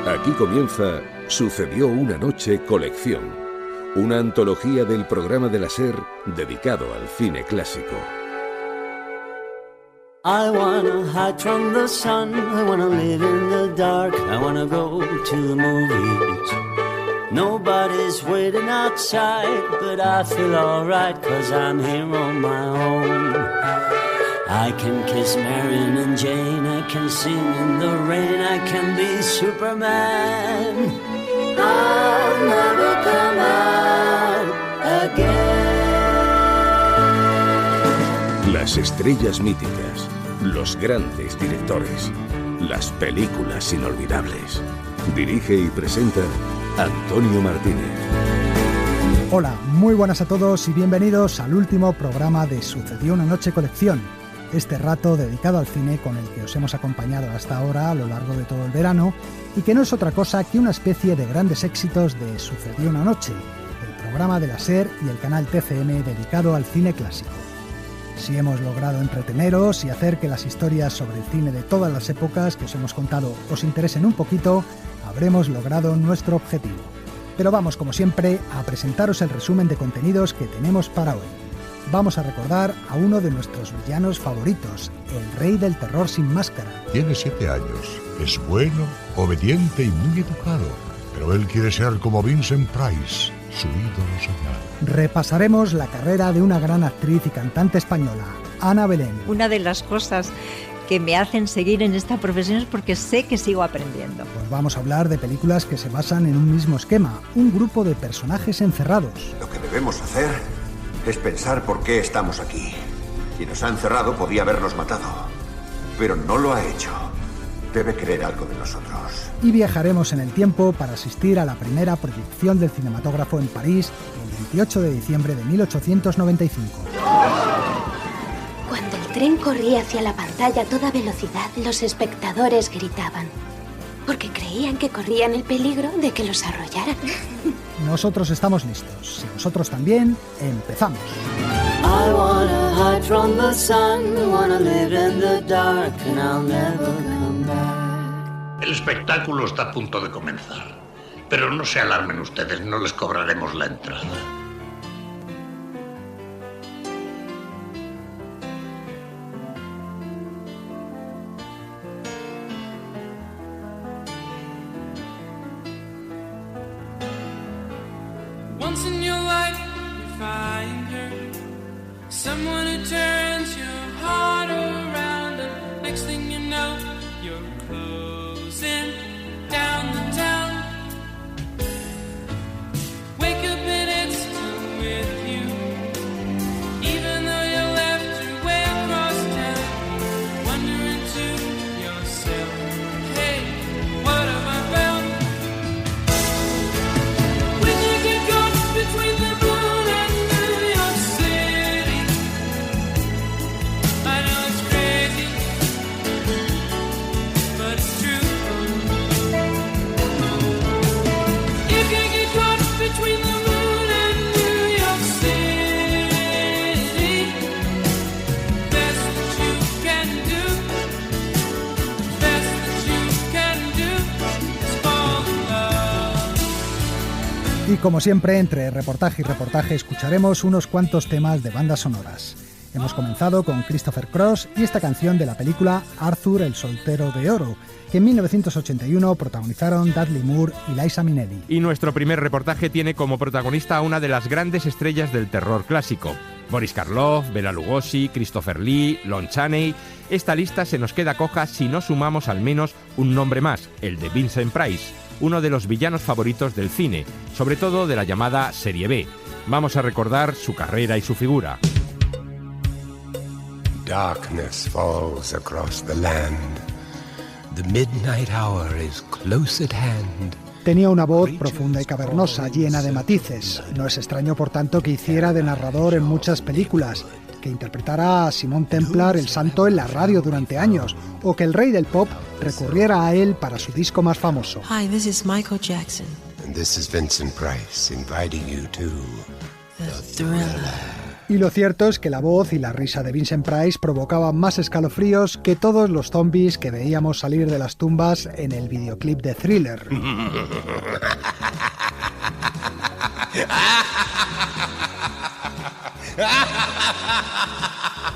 Aquí comienza Sucedió una noche colección, una antología del programa de la SER dedicado al cine clásico. I wanna hide from the sun, I wanna live in the dark, I wanna go to the movies. Nobody's waiting outside, but I feel alright, 'cause I'm here on my own. I can kiss Marion and Jane, I can sing in the rain, I can be Superman. I'll never come out again. Las estrellas míticas, los grandes directores, las películas inolvidables. Dirige y presenta Antonio Martínez. Hola, muy buenas a todos y bienvenidos al último programa de Sucedió una noche colección. Este rato dedicado al cine con el que os hemos acompañado hasta ahora a lo largo de todo el verano y que no es otra cosa que una especie de grandes éxitos de Sucedió una noche, el programa de la SER y el canal TCM dedicado al cine clásico. Si hemos logrado entreteneros y hacer que las historias sobre el cine de todas las épocas que os hemos contado os interesen un poquito, habremos logrado nuestro objetivo. Pero vamos, como siempre, a presentaros el resumen de contenidos que tenemos para hoy. Vamos a recordar a uno de nuestros villanos favoritos, el rey del terror sin máscara. Tiene 7 años, es bueno, obediente y muy educado, pero él quiere ser como Vincent Price, su ídolo soñado. Repasaremos la carrera de una gran actriz y cantante española, Ana Belén. Una de las cosas que me hacen seguir en esta profesión es porque sé que sigo aprendiendo. Pues vamos a hablar de películas que se basan en un mismo esquema, un grupo de personajes encerrados. Lo que debemos hacer es pensar por qué estamos aquí. Quien nos ha encerrado podía habernos matado, pero no lo ha hecho. Debe querer algo de nosotros. Y viajaremos en el tiempo para asistir a la primera proyección del cinematógrafo en París el 28 de diciembre de 1895. Cuando el tren corría hacia la pantalla a toda velocidad, los espectadores gritaban, porque creían que corrían el peligro de que los arrollaran. Nosotros estamos listos. Si vosotros también, empezamos. I wanna hide from the sun, I wanna live in the dark, and I'll never come back. El espectáculo está a punto de comenzar, pero no se alarmen ustedes, no les cobraremos la entrada. Once in your life you find her, someone who turns your heart around, and next thing you know you're closing down the town. Wake up and it's still with you, even though you left your way across town. Wondering to yourself, hey, what have I found? When you get caught between the moon and New York City, I know it's crazy, but it's true. You can get caught between the moon and New York City. Best that you can do, best that you can do is fall in love. Y como siempre, entre reportaje y reportaje escucharemos unos cuantos temas de bandas sonoras. Hemos comenzado con Christopher Cross y esta canción de la película Arthur el soltero de oro, que en 1981 protagonizaron Dudley Moore y Liza Minnelli. Y nuestro primer reportaje tiene como protagonista a una de las grandes estrellas del terror clásico. Boris Karloff, Bela Lugosi, Christopher Lee, Lon Chaney. Esta lista se nos queda coja si no sumamos al menos un nombre más, el de Vincent Price, uno de los villanos favoritos del cine, sobre todo de la llamada Serie B. Vamos a recordar su carrera y su figura. Darkness falls across the land. The midnight hour is close at hand. Tenía una voz profunda y cavernosa, llena de matices. No es extraño, por tanto, que hiciera de narrador en muchas películas, que interpretara a Simón Templar el Santo en la radio durante años, o que el rey del pop recurriera a él para su disco más famoso. Hi, this is Michael Jackson. And this is Vincent Price inviting you to The Thriller. Y lo cierto es que la voz y la risa de Vincent Price provocaban más escalofríos que todos los zombies que veíamos salir de las tumbas en el videoclip de Thriller.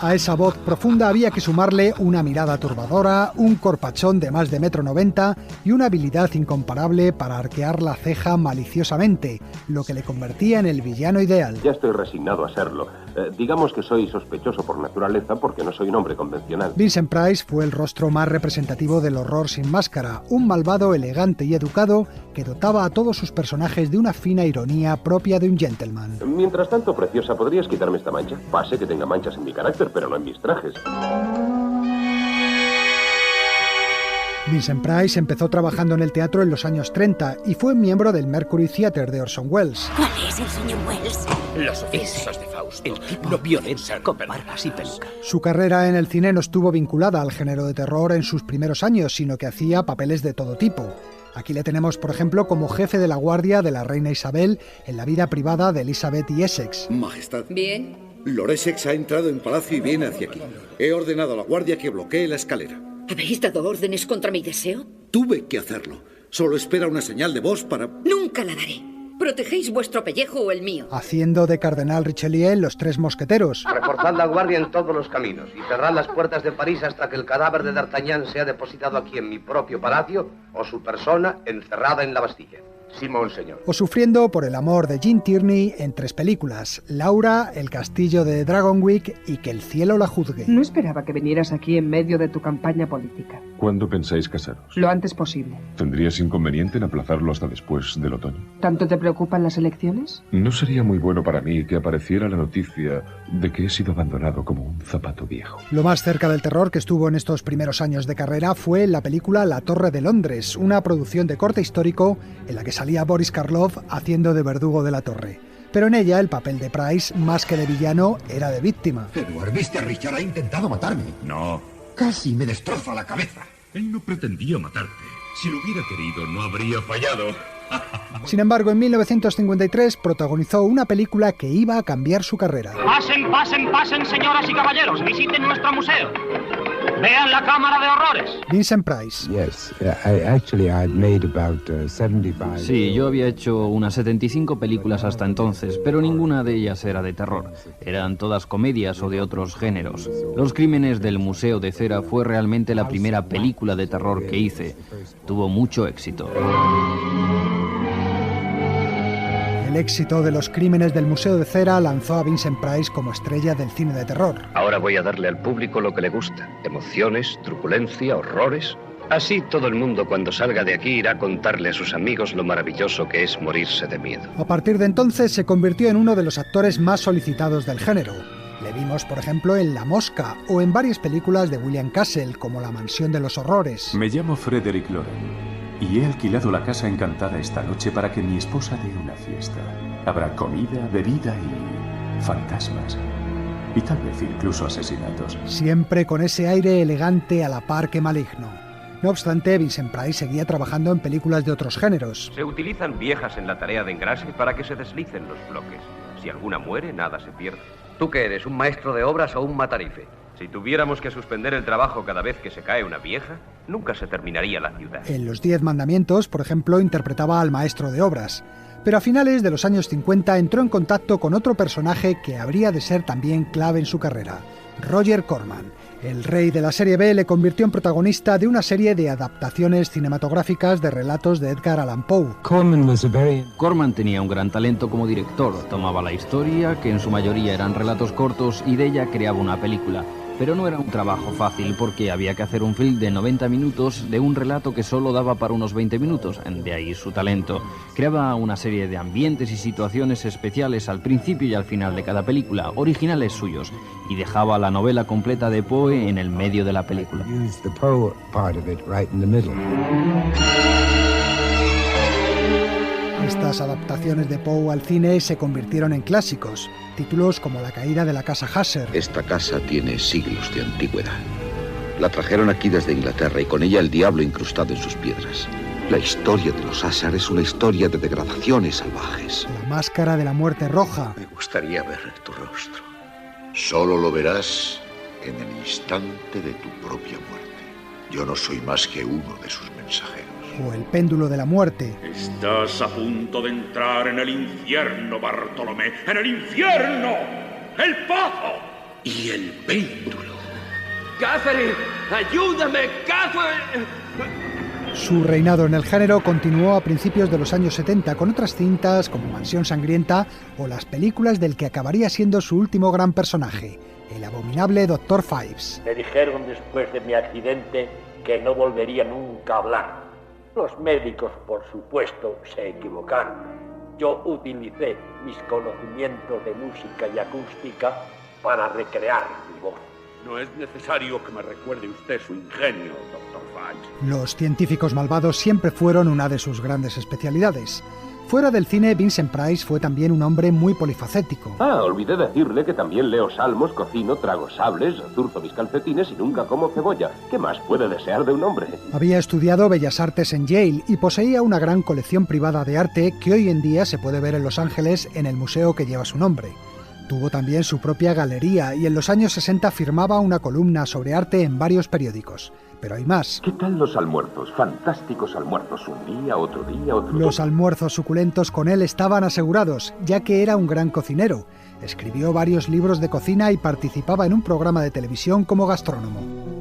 A esa voz profunda había que sumarle una mirada turbadora, un corpachón de más de 1,90 m y una habilidad incomparable para arquear la ceja maliciosamente, lo que le convertía en el villano ideal. Ya estoy resignado a serlo. Digamos que soy sospechoso por naturaleza porque no soy un hombre convencional. Vincent Price fue el rostro más representativo del horror sin máscara, un malvado elegante y educado que dotaba a todos sus personajes de una fina ironía propia de un gentleman. Mientras tanto, preciosa, ¿podrías quitarme esta mancha? Pase que tenga manchas en mi carácter, pero no en mis trajes. Vincent Price empezó trabajando en el teatro en los años 30 y fue miembro del Mercury Theatre de Orson Welles. ¿Cuál es el señor Welles? Las ofensas de Fausto. El tipo no violento, con barbas y peluca. Su carrera en el cine no estuvo vinculada al género de terror en sus primeros años, sino que hacía papeles de todo tipo. Aquí le tenemos, por ejemplo, como jefe de la guardia de la reina Isabel en la vida privada de Elizabeth y Essex. Majestad. Bien. Lord Essex ha entrado en palacio y viene hacia aquí. He ordenado a la guardia que bloquee la escalera. ¿Habéis dado órdenes contra mi deseo? Tuve que hacerlo. Solo espera una señal de voz para... Nunca la daré. ¿Protegéis vuestro pellejo o el mío? Haciendo de Cardenal Richelieu en Los Tres Mosqueteros. Reforzad la guardia en todos los caminos y cerrad las puertas de París hasta que el cadáver de D'Artagnan sea depositado aquí en mi propio palacio o su persona encerrada en la Bastilla. Sí, monseñor. O sufriendo por el amor de Gene Tierney en 3 películas: Laura, El castillo de Dragonwyck y Que el cielo la juzgue. No esperaba que vinieras aquí en medio de tu campaña política. ¿Cuándo pensáis casaros? Lo antes posible. ¿Tendrías inconveniente en aplazarlo hasta después del otoño? ¿Tanto te preocupan las elecciones? No sería muy bueno para mí que apareciera la noticia de que he sido abandonado como un zapato viejo. Lo más cerca del terror que estuvo en estos primeros años de carrera fue la película La Torre de Londres, una producción de corte histórico en la que salía Boris Karloff haciendo de verdugo de la torre. Pero en ella el papel de Price, más que de villano, era de víctima. Edward, ¿viste? Richard ha intentado matarme. No. Casi me destroza la cabeza. Él no pretendía matarte. Si lo hubiera querido, no habría fallado. Sin embargo, en 1953 protagonizó una película que iba a cambiar su carrera. Pasen, pasen, pasen, señoras y caballeros. Visiten nuestro museo. Vean la Cámara de Horrores. Vincent Price. Sí, yo había hecho unas 75 películas hasta entonces, pero ninguna de ellas era de terror. Eran todas comedias o de otros géneros. Los Crímenes del Museo de Cera fue realmente la primera película de terror que hice. Tuvo mucho éxito. El éxito de Los Crímenes del Museo de Cera lanzó a Vincent Price como estrella del cine de terror. Ahora voy a darle al público lo que le gusta. Emociones, truculencia, horrores. Así todo el mundo cuando salga de aquí irá a contarle a sus amigos lo maravilloso que es morirse de miedo. A partir de entonces se convirtió en uno de los actores más solicitados del género. Le vimos, por ejemplo, en La Mosca o en varias películas de William Castle, como La Mansión de los Horrores. Me llamo Frederick Loren. Y he alquilado la casa encantada esta noche para que mi esposa dé una fiesta. Habrá comida, bebida y fantasmas. Y tal vez incluso asesinatos. Siempre con ese aire elegante a la par que maligno. No obstante, Vincent Price seguía trabajando en películas de otros géneros. Se utilizan viejas en la tarea de engrase para que se deslicen los bloques. Si alguna muere, nada se pierde. ¿Tú qué eres, un maestro de obras o un matarife? Si tuviéramos que suspender el trabajo cada vez que se cae una vieja, nunca se terminaría la ciudad. En Los 10 Mandamientos, por ejemplo, interpretaba al maestro de obras. Pero a finales de los años 50 entró en contacto con otro personaje que habría de ser también clave en su carrera: Roger Corman. El rey de la serie B le convirtió en protagonista de una serie de adaptaciones cinematográficas de relatos de Edgar Allan Poe. Corman tenía un gran talento como director. Tomaba la historia, que en su mayoría eran relatos cortos, y de ella creaba una película. Pero no era un trabajo fácil porque había que hacer un film de 90 minutos de un relato que solo daba para unos 20 minutos, de ahí su talento. Creaba una serie de ambientes y situaciones especiales al principio y al final de cada película, originales suyos, y dejaba la novela completa de Poe en el medio de la película. Estas adaptaciones de Poe al cine se convirtieron en clásicos. Títulos como La caída de la casa Hasser. Esta casa tiene siglos de antigüedad. La trajeron aquí desde Inglaterra y con ella el diablo incrustado en sus piedras. La historia de los Hasser es una historia de degradaciones salvajes. La máscara de la muerte roja. Me gustaría ver tu rostro. Solo lo verás en el instante de tu propia muerte. Yo no soy más que uno de sus mensajeros. O El péndulo de la muerte. Estás a punto de entrar en el infierno, Bartolomé. ¡En el infierno! ¡El pozo! Y el péndulo. ¡Catherine! ¡Ayúdame, Catherine! Su reinado en el género continuó a principios de los años 70 con otras cintas como Mansión Sangrienta o las películas del que acabaría siendo su último gran personaje, el abominable Dr. Phibes. Me dijeron después de mi accidente que no volvería nunca a hablar. Los médicos, por supuesto, se equivocaron. Yo utilicé mis conocimientos de música y acústica para recrear mi voz. No es necesario que me recuerde usted su ingenio, Dr. Phibes. Los científicos malvados siempre fueron una de sus grandes especialidades. Fuera del cine, Vincent Price fue también un hombre muy polifacético. Olvidé decirle que también leo salmos, cocino, trago sables, zurzo mis calcetines y nunca como cebolla. ¿Qué más puede desear de un hombre? Había estudiado Bellas Artes en Yale y poseía una gran colección privada de arte que hoy en día se puede ver en Los Ángeles en el museo que lleva su nombre. Tuvo también su propia galería y en los años 60 firmaba una columna sobre arte en varios periódicos. Pero hay más. ¿Qué tal los almuerzos? Fantásticos almuerzos. Un día, otro día, otro... Los almuerzos suculentos con él estaban asegurados, ya que era un gran cocinero. Escribió varios libros de cocina y participaba en un programa de televisión como gastrónomo.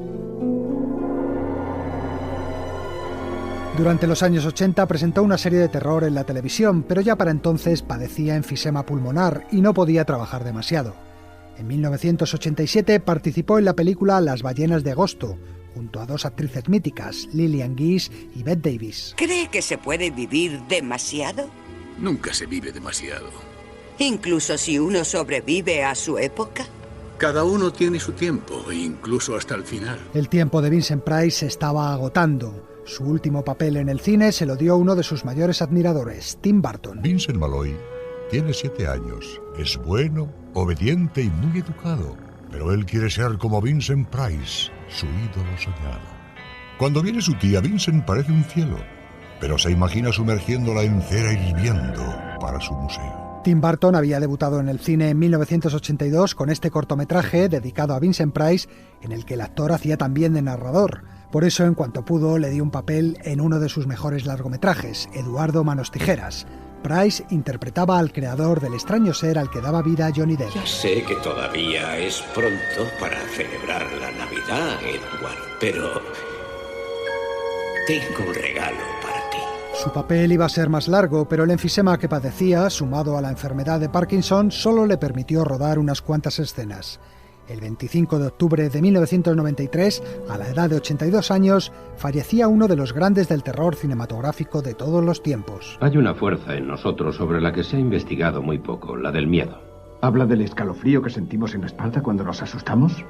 Durante los años 80 presentó una serie de terror en la televisión, pero ya para entonces padecía enfisema pulmonar y no podía trabajar demasiado. En 1987 participó en la película Las ballenas de agosto, junto a dos actrices míticas, Lillian Gish y Bette Davis. ¿Cree que se puede vivir demasiado? Nunca se vive demasiado. ¿Incluso si uno sobrevive a su época? Cada uno tiene su tiempo, incluso hasta el final. El tiempo de Vincent Price se estaba agotando. Su último papel en el cine se lo dio uno de sus mayores admiradores, Tim Burton. Vincent Malloy tiene 7 años, es bueno, obediente y muy educado, pero él quiere ser como Vincent Price, su ídolo soñado. Cuando viene su tía, Vincent parece un cielo, pero se imagina sumergiéndola en cera hirviendo para su museo. Tim Burton había debutado en el cine en 1982 con este cortometraje dedicado a Vincent Price, en el que el actor hacía también de narrador. Por eso, en cuanto pudo, le dio un papel en uno de sus mejores largometrajes, Eduardo Manos Tijeras. Price interpretaba al creador del extraño ser al que daba vida Johnny Depp. Ya sé que todavía es pronto para celebrar la Navidad, Edward, pero tengo un regalo para ti. Su papel iba a ser más largo, pero el enfisema que padecía, sumado a la enfermedad de Parkinson, solo le permitió rodar unas cuantas escenas. El 25 de octubre de 1993, a la edad de 82 años, fallecía uno de los grandes del terror cinematográfico de todos los tiempos. Hay una fuerza en nosotros sobre la que se ha investigado muy poco, la del miedo. ¿Habla del escalofrío que sentimos en la espalda cuando nos asustamos?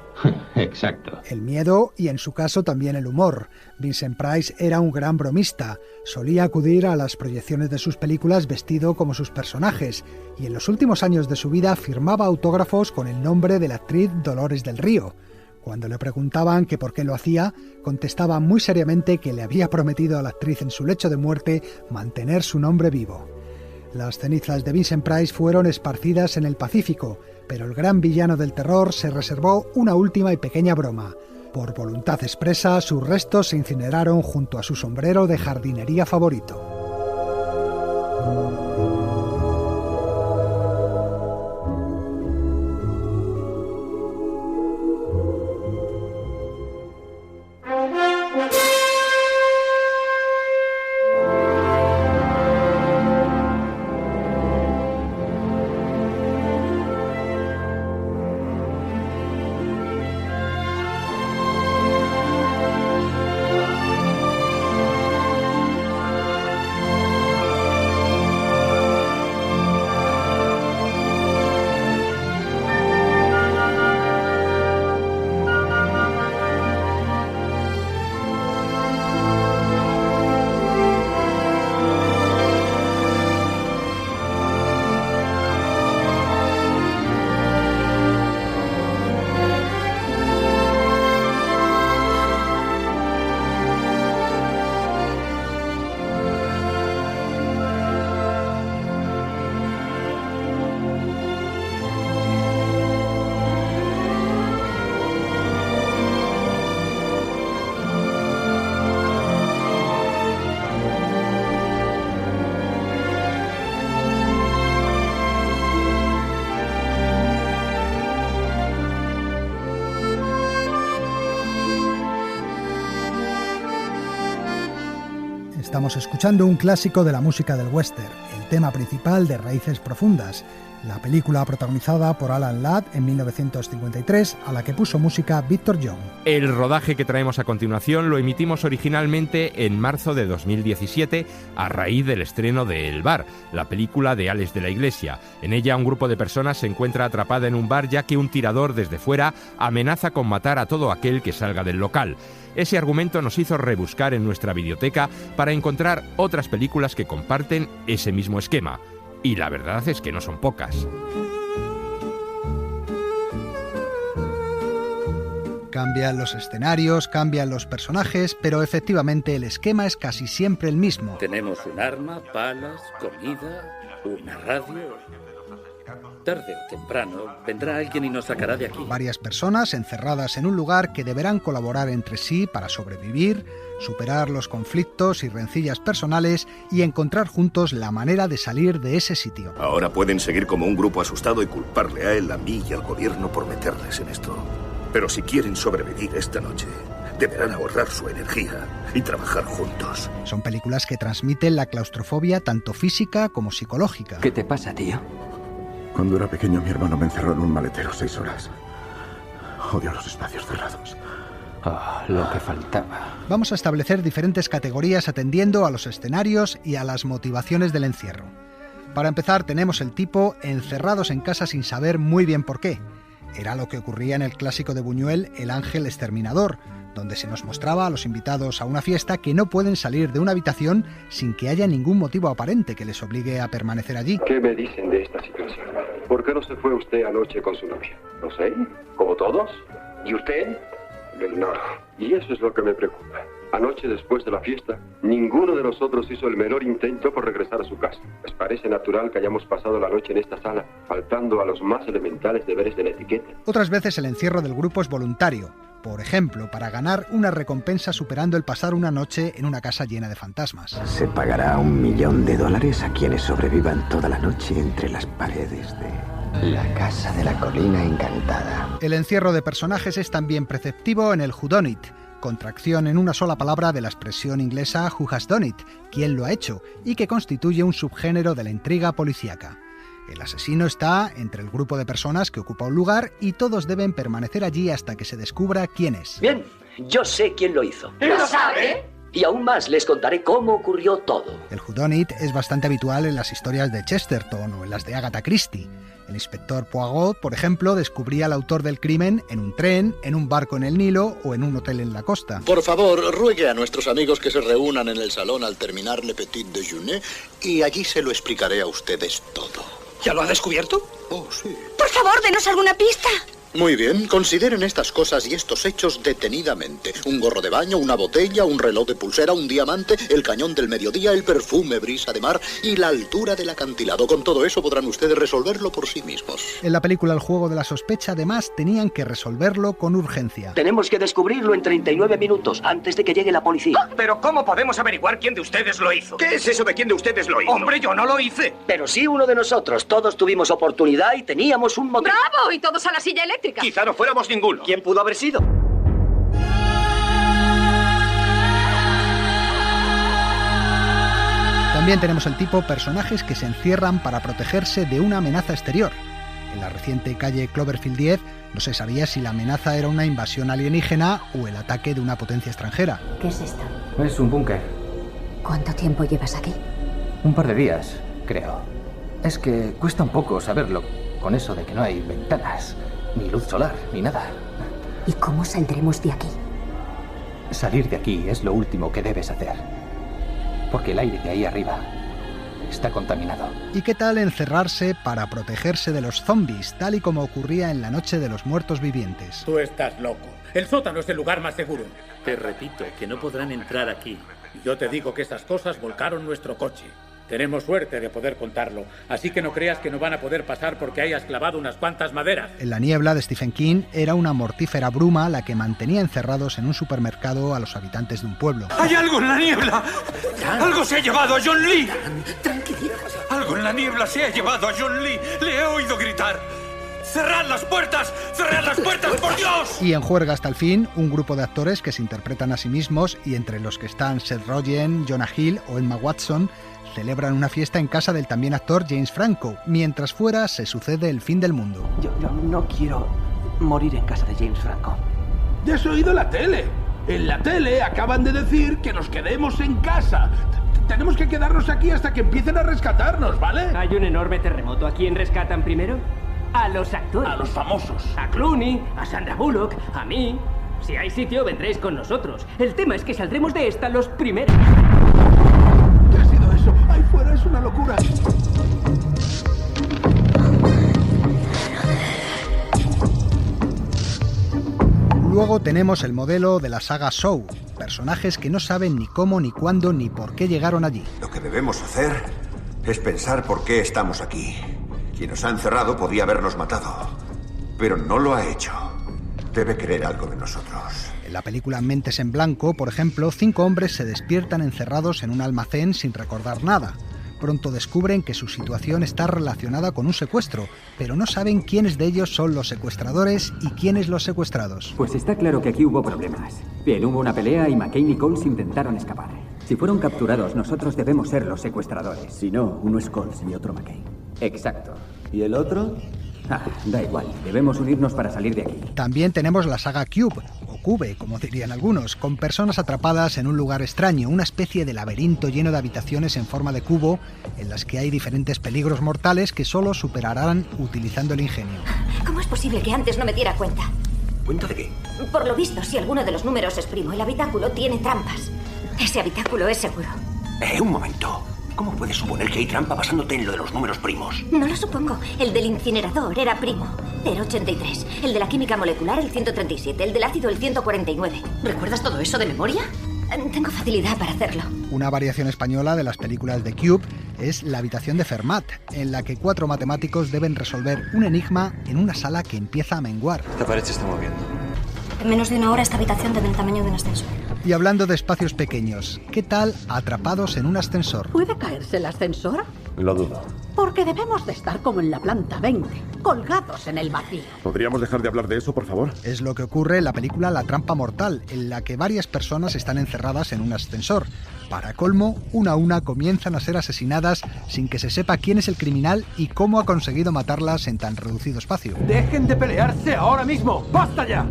Exacto. El miedo y, en su caso, también el humor. Vincent Price era un gran bromista. Solía acudir a las proyecciones de sus películas vestido como sus personajes y en los últimos años de su vida firmaba autógrafos con el nombre de la actriz Dolores del Río. Cuando le preguntaban que por qué lo hacía, contestaba muy seriamente que le había prometido a la actriz en su lecho de muerte mantener su nombre vivo. Las cenizas de Vincent Price fueron esparcidas en el Pacífico, pero el gran villano del terror se reservó una última y pequeña broma. Por voluntad expresa, sus restos se incineraron junto a su sombrero de jardinería favorito. Estamos escuchando un clásico de la música del western, el tema principal de Raíces Profundas, la película protagonizada por Alan Ladd en 1953, a la que puso música Victor Young. El rodaje que traemos a continuación lo emitimos originalmente en marzo de 2017 a raíz del estreno de El Bar, la película de Alex de la Iglesia. En ella un grupo de personas se encuentra atrapada en un bar ya que un tirador desde fuera amenaza con matar a todo aquel que salga del local. Ese argumento nos hizo rebuscar en nuestra videoteca para encontrar otras películas que comparten ese mismo esquema. Y la verdad es que no son pocas. Cambian los escenarios, cambian los personajes, pero efectivamente el esquema es casi siempre el mismo. Tenemos un arma, palas, comida, una radio. Tarde o temprano vendrá alguien y nos sacará de aquí. Varias personas encerradas en un lugar que deberán colaborar entre sí para sobrevivir, superar los conflictos y rencillas personales y encontrar juntos la manera de salir de ese sitio. Ahora pueden seguir como un grupo asustado y culparle a él, a mí y al gobierno por meterles en esto. Pero si quieren sobrevivir esta noche, deberán ahorrar su energía y trabajar juntos. Son películas que transmiten la claustrofobia tanto física como psicológica. ¿Qué te pasa, tío? Cuando era pequeño, mi hermano me encerró en un maletero 6 horas. Odio los espacios cerrados. Lo que faltaba. Vamos a establecer diferentes categorías atendiendo a los escenarios y a las motivaciones del encierro. Para empezar, tenemos el tipo encerrados en casa sin saber muy bien por qué. Era lo que ocurría en el clásico de Buñuel, El ángel exterminador, donde se nos mostraba a los invitados a una fiesta que no pueden salir de una habitación sin que haya ningún motivo aparente que les obligue a permanecer allí. ¿Qué me dicen de esta situación? ¿Por qué no se fue usted anoche con su novia? No sé, como todos. ¿Y usted? No, y eso es lo que me preocupa. Anoche, después de la fiesta, ninguno de nosotros hizo el menor intento por regresar a su casa. ¿Les parece natural que hayamos pasado la noche en esta sala, faltando a los más elementales deberes de la etiqueta? Otras veces el encierro del grupo es voluntario. Por ejemplo, para ganar una recompensa superando el pasar una noche en una casa llena de fantasmas. Se pagará $1 millón a quienes sobrevivan toda la noche entre las paredes de la casa de la colina encantada. El encierro de personajes es también preceptivo en el whodunit, contracción en una sola palabra de la expresión inglesa who has done it, quién lo ha hecho, y que constituye un subgénero de la intriga policíaca. El asesino está entre el grupo de personas que ocupa un lugar y todos deben permanecer allí hasta que se descubra quién es. Bien, yo sé quién lo hizo. ¿Lo sabe? Y aún más les contaré cómo ocurrió todo. El whodunit es bastante habitual en las historias de Chesterton o en las de Agatha Christie. El inspector Poirot, por ejemplo, descubría al autor del crimen en un tren, en un barco en el Nilo o en un hotel en la costa. Por favor, ruegue a nuestros amigos que se reúnan en el salón al terminar le petit déjeuner y allí se lo explicaré a ustedes todo. ¿Ya lo ha descubierto? Oh, sí. Por favor, denos alguna pista. Muy bien, consideren estas cosas y estos hechos detenidamente. Un gorro de baño, una botella, un reloj de pulsera, un diamante, el cañón del mediodía, el perfume brisa de mar y la altura del acantilado. Con todo eso podrán ustedes resolverlo por sí mismos. En la película El juego de la sospecha, además, tenían que resolverlo con urgencia. Tenemos que descubrirlo en 39 minutos, antes de que llegue la policía. ¿Pero cómo podemos averiguar quién de ustedes lo hizo? ¿Qué es eso de quién de ustedes lo hizo? ¡Hombre, yo no lo hice! Pero sí uno de nosotros. Todos tuvimos oportunidad y teníamos un motivo. ¡Bravo! Y todos a la silla eléctrica. Quizá no fuéramos ninguno. ¿Quién pudo haber sido? También tenemos el tipo personajes que se encierran para protegerse de una amenaza exterior. En la reciente calle Cloverfield 10 no se sabía si la amenaza era una invasión alienígena o el ataque de una potencia extranjera. ¿Qué es esto? Es un búnker. ¿Cuánto tiempo llevas aquí? Un par de días, creo. Es que cuesta un poco saberlo, con eso de que no hay ventanas, ni luz solar, ni nada. ¿Y cómo saldremos de aquí? Salir de aquí es lo último que debes hacer. Porque el aire de ahí arriba está contaminado. ¿Y qué tal encerrarse para protegerse de los zombies, tal y como ocurría en la Noche de los Muertos Vivientes? Tú estás loco. El sótano es el lugar más seguro. Te repito que no podrán entrar aquí. Yo te digo que esas cosas volcaron nuestro coche. Tenemos suerte de poder contarlo, así que no creas que no van a poder pasar porque hayas clavado unas cuantas maderas. En La niebla de Stephen King era una mortífera bruma la que mantenía encerrados en un supermercado a los habitantes de un pueblo. ¡Hay algo en la niebla! ¡Algo se ha llevado a John Lee! Tranquilidad. ¡Algo en la niebla se ha llevado a John Lee! ¡Le he oído gritar! ¡Cerrad las puertas! ¡Cerrad las puertas, por Dios! Y en juerga hasta el fin, un grupo de actores que se interpretan a sí mismos y entre los que están Seth Rogen, Jonah Hill o Emma Watson celebran una fiesta en casa del también actor James Franco, mientras fuera se sucede el fin del mundo. Yo no quiero morir en casa de James Franco. ¿Ya has oído la tele? En la tele acaban de decir que nos quedemos en casa. Tenemos que quedarnos aquí hasta que empiecen a rescatarnos, ¿vale? Hay un enorme terremoto. ¿A quién rescatan primero? A los actores. A los famosos. A Clooney, a Sandra Bullock, a mí. Si hay sitio, vendréis con nosotros. El tema es que saldremos de esta los primeros. ¿Qué ha sido eso? Ahí fuera es una locura. Luego tenemos el modelo de la saga Saw, personajes que no saben ni cómo, ni cuándo, ni por qué llegaron allí. Lo que debemos hacer es pensar por qué estamos aquí. Quien nos ha encerrado podía habernos matado, pero no lo ha hecho. Debe querer algo de nosotros. En la película Mentes en Blanco, por ejemplo, 5 hombres se despiertan encerrados en un almacén sin recordar nada. Pronto descubren que su situación está relacionada con un secuestro, pero no saben quiénes de ellos son los secuestradores y quiénes los secuestrados. Pues está claro que aquí hubo problemas. Bien, hubo una pelea y McCain y Coles intentaron escapar. Si fueron capturados, nosotros debemos ser los secuestradores. Si no, uno es Coles y otro McCain. Exacto. ¿Y el otro? Da igual, debemos unirnos para salir de aquí. También tenemos la saga Cube, o Cube, como dirían algunos, con personas atrapadas en un lugar extraño, una especie de laberinto lleno de habitaciones en forma de cubo, en las que hay diferentes peligros mortales que solo superarán utilizando el ingenio. ¿Cómo es posible que antes no me diera cuenta? ¿Cuenta de qué? Por lo visto, si alguno de los números es primo, el habitáculo tiene trampas. Ese habitáculo es seguro. Un momento. ¿Cómo puedes suponer que hay trampa basándote en lo de los números primos? No lo supongo. El del incinerador era primo. Era 83. El de la química molecular, el 137. El del ácido, el 149. ¿Recuerdas todo eso de memoria? Tengo facilidad para hacerlo. Una variación española de las películas de Cube es La habitación de Fermat, en la que 4 matemáticos deben resolver un enigma en una sala que empieza a menguar. Esta pared se está moviendo. En menos de una hora esta habitación debe el tamaño de un ascensor. Y hablando de espacios pequeños, ¿qué tal Atrapados en un ascensor? ¿Puede caerse el ascensor? Lo dudo. Porque debemos de estar como en la planta 20, colgados en el vacío. ¿Podríamos dejar de hablar de eso, por favor? Es lo que ocurre en la película La trampa mortal, en la que varias personas están encerradas en un ascensor. Para colmo, una a una comienzan a ser asesinadas sin que se sepa quién es el criminal y cómo ha conseguido matarlas en tan reducido espacio. ¡Dejen de pelearse ahora mismo! ¡Basta ya!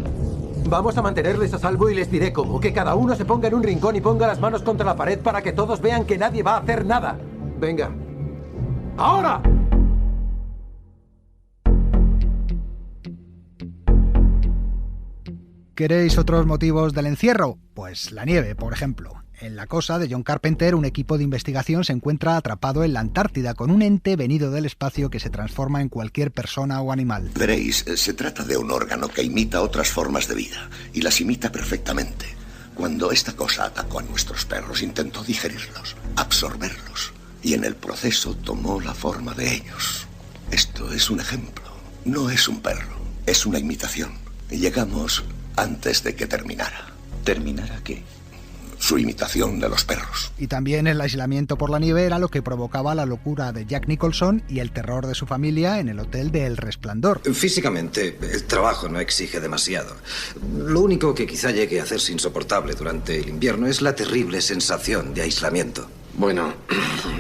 Vamos a mantenerles a salvo y les diré cómo. Que cada uno se ponga en un rincón y ponga las manos contra la pared para que todos vean que nadie va a hacer nada. Venga. ¡Ahora! ¿Queréis otros motivos del encierro? Pues la nieve, por ejemplo. En La Cosa, de John Carpenter, un equipo de investigación se encuentra atrapado en la Antártida con un ente venido del espacio que se transforma en cualquier persona o animal. Veréis, se trata de un órgano que imita otras formas de vida, y las imita perfectamente. Cuando esta cosa atacó a nuestros perros, intentó digerirlos, absorberlos, y en el proceso tomó la forma de ellos. Esto es un ejemplo. No es un perro, es una imitación. Llegamos antes de que terminara. ¿Terminara qué? Su imitación de los perros. Y también el aislamiento por la nieve era lo que provocaba la locura de Jack Nicholson y el terror de su familia en el hotel de El Resplandor. Físicamente, el trabajo no exige demasiado. Lo único que quizá llegue a hacerse insoportable durante el invierno es la terrible sensación de aislamiento. Bueno,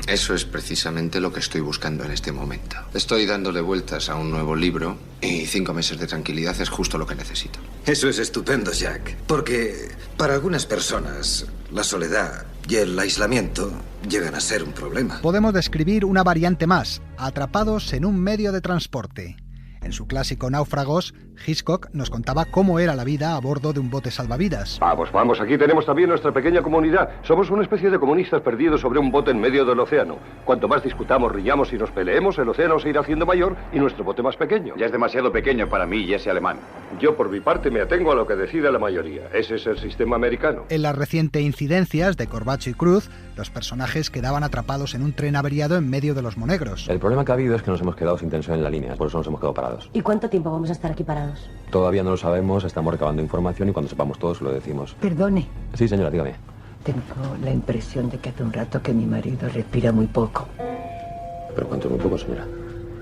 eso es precisamente lo que estoy buscando en este momento. Estoy dándole vueltas a un nuevo libro y 5 meses de tranquilidad es justo lo que necesito. Eso es estupendo, Jack, porque para algunas personas la soledad y el aislamiento llegan a ser un problema. Podemos describir una variante más, atrapados en un medio de transporte. En su clásico Náufragos, Hitchcock nos contaba cómo era la vida a bordo de un bote salvavidas. Vamos, aquí tenemos también nuestra pequeña comunidad. Somos una especie de comunistas perdidos sobre un bote en medio del océano. Cuanto más discutamos, riñamos y nos peleemos, el océano se irá haciendo mayor y nuestro bote más pequeño. Ya es demasiado pequeño para mí y ese alemán. Yo, por mi parte, me atengo a lo que decide la mayoría. Ese es el sistema americano. En las recientes Incidencias de Corbacho y Cruz, los personajes quedaban atrapados en un tren averiado en medio de los Monegros. El problema que ha habido es que nos hemos quedado sin tensión en la línea, por eso nos hemos quedado parados. ¿Y cuánto tiempo vamos a estar aquí parados? Todavía no lo sabemos, estamos recabando información y cuando sepamos todo se lo decimos. Perdone. Sí, señora, dígame. Tengo la impresión de que hace un rato que mi marido respira muy poco. ¿Pero cuánto es muy poco, señora?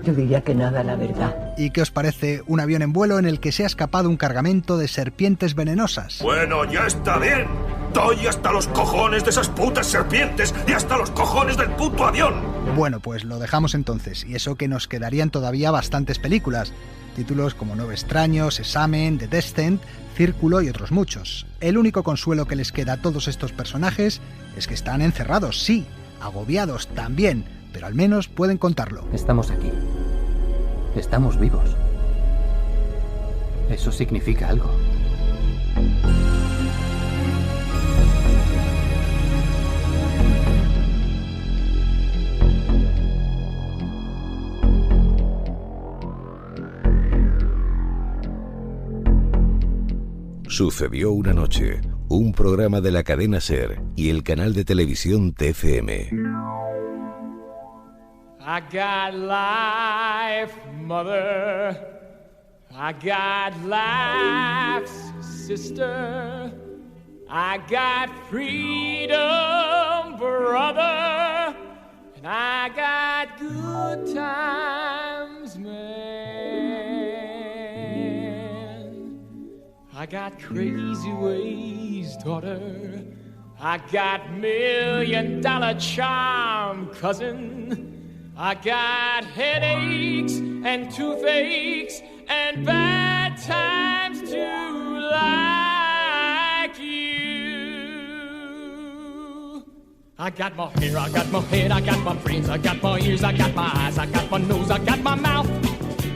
Yo diría que nada, la verdad. ¿Y qué os parece un avión en vuelo en el que se ha escapado un cargamento de serpientes venenosas? Bueno, ya está bien. Estoy hasta los cojones de esas putas serpientes y hasta los cojones del puto avión. Bueno, pues lo dejamos entonces, y eso que nos quedarían todavía bastantes películas. Títulos como Nuevo Extraño, Examen, The Descent, Círculo y otros muchos. El único consuelo que les queda a todos estos personajes es que están encerrados, sí, agobiados también, pero al menos pueden contarlo. Estamos aquí. Estamos vivos. Eso significa algo. Sucedió una noche, un programa de la cadena SER y el canal de televisión TFM. I got life, mother. I got life's sister. I got freedom, brother. And I got good times, man. I got crazy ways, daughter. I got $1 million charm, cousin. I got headaches and toothaches and bad times too, like you. I got my hair, I got my head, I got my brains, I got my ears, I got my eyes, I got my nose, I got my mouth,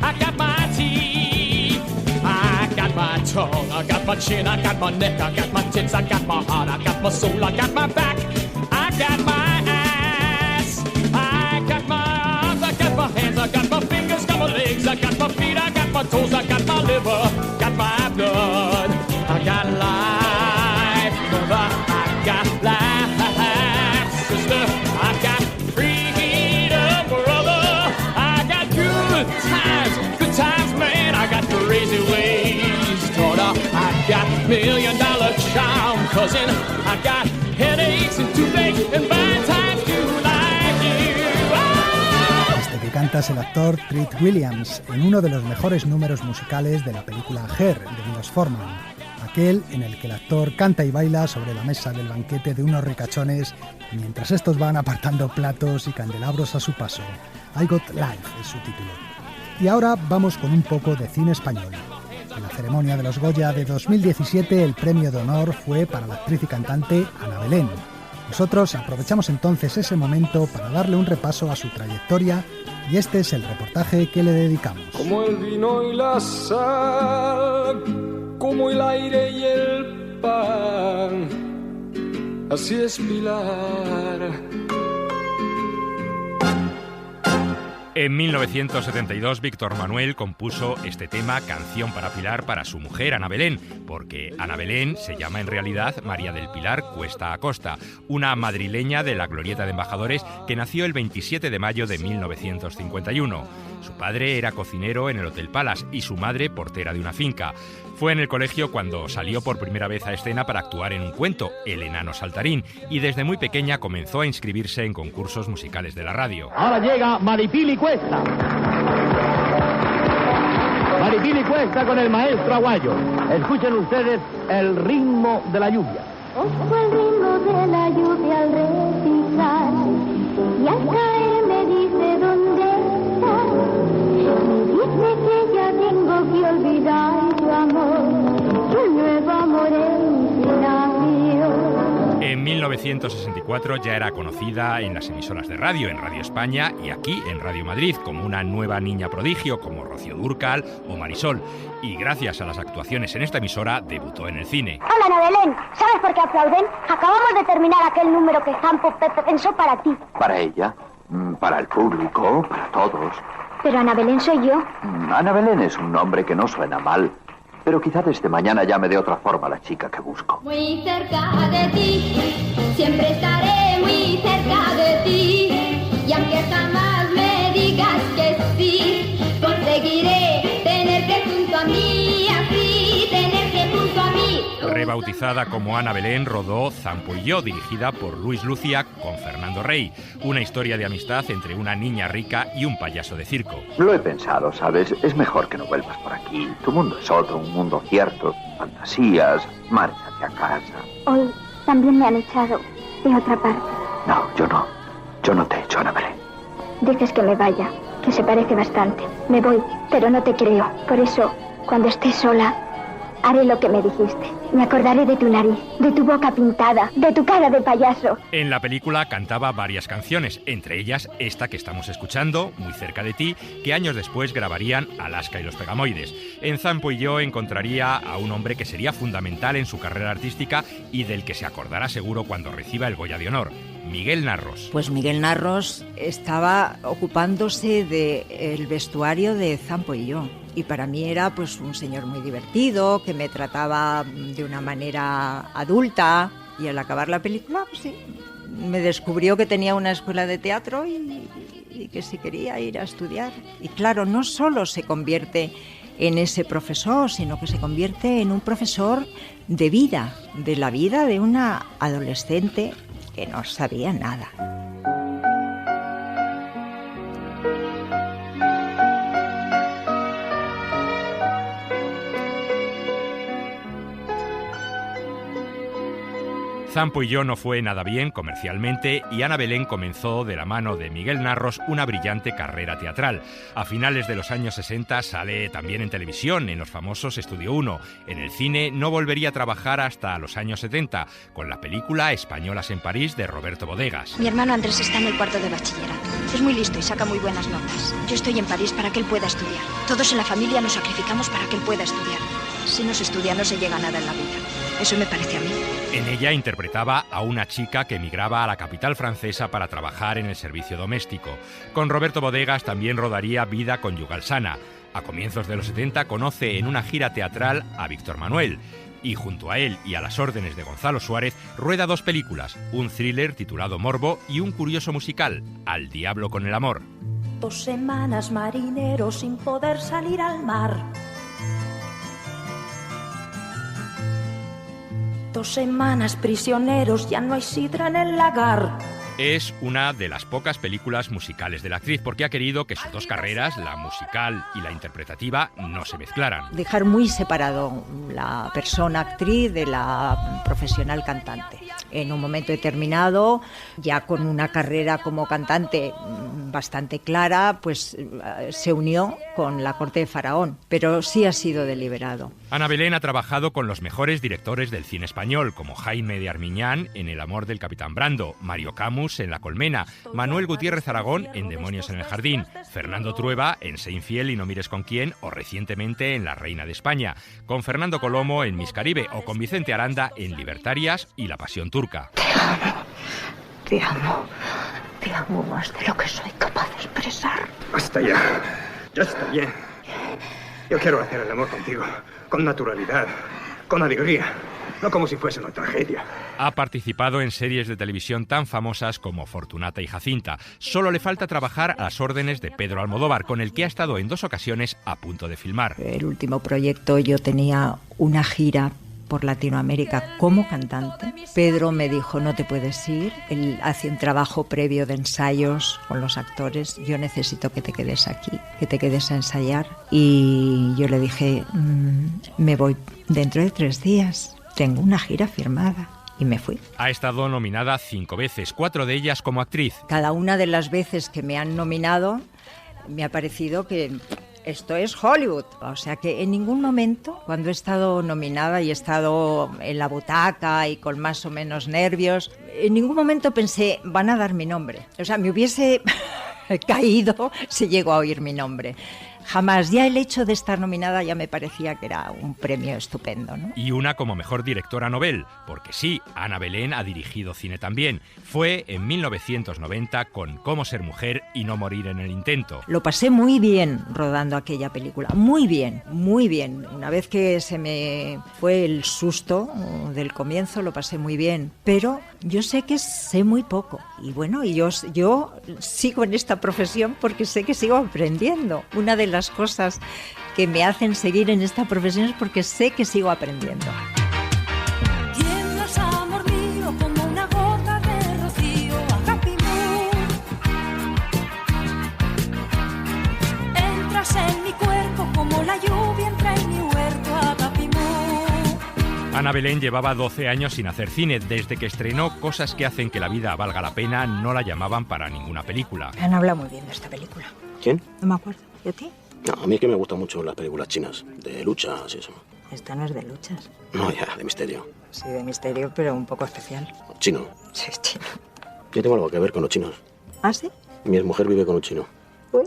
I got my teeth, I got my tongue, I got my chin, I got my neck, I got my tits, I got my heart, I got my soul, I got my back, I got my ass, I got my arms, I got my hands, I got my fingers, got my legs, I got my feet, I got my toes, I got my liver, got my blood, I got life, mother, I got life, sister, I got freedom, brother, I got good times, man, I got crazy ways, daughter, I got $1 million charm, cousin, I got headaches and toothaches and bad times too, like you. Este que canta es el actor Treat Williams en uno de los mejores números musicales de la película Hair de Milos Forman, aquel en el que el actor canta y baila sobre la mesa del banquete de unos ricachones mientras estos van apartando platos y candelabros a su paso. I Got Life es su título. Y ahora vamos con un poco de cine español. En la ceremonia de los Goya de 2017 el premio de honor fue para la actriz y cantante Ana Belén. Nosotros aprovechamos entonces ese momento para darle un repaso a su trayectoria y este es el reportaje que le dedicamos. Como el vino y la sal, como el aire y el pan, así es Pilar. En 1972, Víctor Manuel compuso este tema, Canción para Pilar, para su mujer, Ana Belén, porque Ana Belén se llama en realidad María del Pilar Cuesta Acosta, una madrileña de la Glorieta de Embajadores que nació el 27 de mayo de 1951. Su padre era cocinero en el Hotel Palace y su madre portera de una finca. Fue en el colegio cuando salió por primera vez a escena para actuar en un cuento, El enano saltarín, y desde muy pequeña comenzó a inscribirse en concursos musicales de la radio. Ahora llega Maripili Cuesta. Maripili Cuesta con el maestro Aguayo. Escuchen ustedes el ritmo de la lluvia. Ojo el ritmo de la lluvia al respirar y al caer me dice dónde está. Me dice que ya tengo que olvidar tu amor, tu nuevo amor nació. En 1964 ya era conocida en las emisoras de radio, en Radio España y aquí en Radio Madrid, como una nueva niña prodigio como Rocío Dúrcal o Marisol. Y gracias a las actuaciones en esta emisora debutó en el cine. Hola, Ana Belén. ¿Sabes por qué aplauden? Acabamos de terminar aquel número que Campo Pepe pensó para ti. ¿Para ella? ¿Para el público? ¿Para todos? Pero Ana Belén soy yo. Ana Belén es un nombre que no suena mal, pero quizá desde mañana llame de otra forma a la chica que busco. Muy cerca de ti, siempre estaré muy cerca de ti. Y aunque jamás me digas que sí, conseguiré tenerte junto a mí, así, tenerte junto a mí. Rebautizada como Ana Belén, rodó Zampo y yo, dirigida por Luis Lucia con Fernando Rey. Una historia de amistad entre una niña rica y un payaso de circo. Lo he pensado, ¿sabes? Es mejor que no vuelvas por aquí. Tu mundo es otro, un mundo cierto. Fantasías. Márchate a casa. Hoy también me han echado de otra parte. No, yo no. Yo no te echo, Ana Belén. Dices que me vaya, que se parece bastante. Me voy, pero no te creo. Por eso, cuando esté sola, haré lo que me dijiste. Me acordaré de tu nariz, de tu boca pintada, de tu cara de payaso. En la película cantaba varias canciones, entre ellas esta que estamos escuchando, Muy cerca de ti, que años después grabarían Alaska y los Pegamoides. En Zampo y yo encontraría a un hombre que sería fundamental en su carrera artística y del que se acordará seguro cuando reciba el Goya de Honor. Miguel Narros. Pues Miguel Narros estaba ocupándose del vestuario de Zampo y yo. Y para mí era pues un señor muy divertido, que me trataba de una manera adulta. Y al acabar la película, pues sí, me descubrió que tenía una escuela de teatro y que si quería ir a estudiar. Y claro, no solo se convierte en ese profesor, sino que se convierte en un profesor de vida, de la vida de una adolescente que no sabía nada. Zampo y yo no fue nada bien comercialmente y Ana Belén comenzó de la mano de Miguel Narros una brillante carrera teatral. A finales de los años 60 sale también en televisión, en los famosos Estudio 1. En el cine no volvería a trabajar hasta los años 70, con la película Españolas en París de Roberto Bodegas. Mi hermano Andrés está en el cuarto de bachillerato. Es muy listo y saca muy buenas notas. Yo estoy en París para que él pueda estudiar. Todos en la familia nos sacrificamos para que él pueda estudiar. Si no se estudia, no se llega a nada en la vida. Eso me parece a mí. En ella interpretaba a una chica que emigraba a la capital francesa para trabajar en el servicio doméstico. Con Roberto Bodegas también rodaría Vida conyugal sana. A comienzos de los 70 conoce en una gira teatral a Víctor Manuel. Y junto a él y a las órdenes de Gonzalo Suárez, rueda dos películas, un thriller titulado Morbo y un curioso musical, Al diablo con el amor. 2 semanas marinero sin poder salir al mar. 2 semanas prisioneros, ya no hay sidra en el lagar. Es una de las pocas películas musicales de la actriz porque ha querido que sus dos carreras, la musical y la interpretativa, no se mezclaran. Dejar muy separado la persona actriz de la profesional cantante. En un momento determinado, ya con una carrera como cantante bastante clara, pues se unió con la corte de Faraón, pero sí ha sido deliberado. Ana Belén ha trabajado con los mejores directores del cine español, como Jaime de Armiñán en El amor del capitán Brando, Mario Camus en La colmena, Manuel Gutiérrez Aragón en Demonios en el jardín, Fernando Trueba en Sé infiel y no mires con quién, o recientemente en La reina de España, con Fernando Colomo en Miss Caribe o con Vicente Aranda en Libertarias y La pasión turca. Te amo más de lo que soy capaz de expresar. Basta ya, ya está bien. Yo quiero hacer el amor contigo, con naturalidad, con alegría, no como si fuese una tragedia. Ha participado en series de televisión tan famosas como Fortunata y Jacinta. Solo le falta trabajar a las órdenes de Pedro Almodóvar, con el que ha estado en 2 ocasiones a punto de filmar. El último proyecto, yo tenía una gira por Latinoamérica como cantante. Pedro me dijo, no te puedes ir. Él hace un trabajo previo de ensayos con los actores. Yo necesito que te quedes aquí, que te quedes a ensayar. Y yo le dije, me voy dentro de 3 días. Tengo una gira firmada. Y me fui. Ha estado nominada 5 veces, 4 de ellas como actriz. Cada una de las veces que me han nominado me ha parecido que esto es Hollywood. O sea que en ningún momento, cuando he estado nominada y he estado en la butaca y con más o menos nervios, en ningún momento pensé, van a dar mi nombre. O sea, me hubiese caído si llego a oír mi nombre. Jamás. Ya el hecho de estar nominada ya me parecía que era un premio estupendo, ¿no? Y una como mejor directora novel, porque sí, Ana Belén ha dirigido cine también. Fue en 1990 con Cómo ser mujer y no morir en el intento. Lo pasé muy bien rodando aquella película, muy bien, muy bien. Una vez que se me fue el susto del comienzo, lo pasé muy bien, pero yo sé que sé muy poco. Y bueno, yo sigo en esta profesión porque sé que sigo aprendiendo. Una de las cosas que me hacen seguir en esta profesión es porque sé que sigo aprendiendo. Ana Belén llevaba 12 años sin hacer cine. Desde que estrenó Cosas que hacen que la vida valga la pena, no la llamaban para ninguna película. Me han hablado muy bien de esta película. ¿Quién? No me acuerdo. ¿Y a ti? No, a mí es que me gustan mucho las películas chinas, de luchas y eso. Esta no es de luchas. No, ya, de misterio. Sí, de misterio, pero un poco especial. Chino. Sí, es chino. Yo tengo algo que ver con los chinos. ¿Ah, sí? Mi mujer vive con un chino. Uy,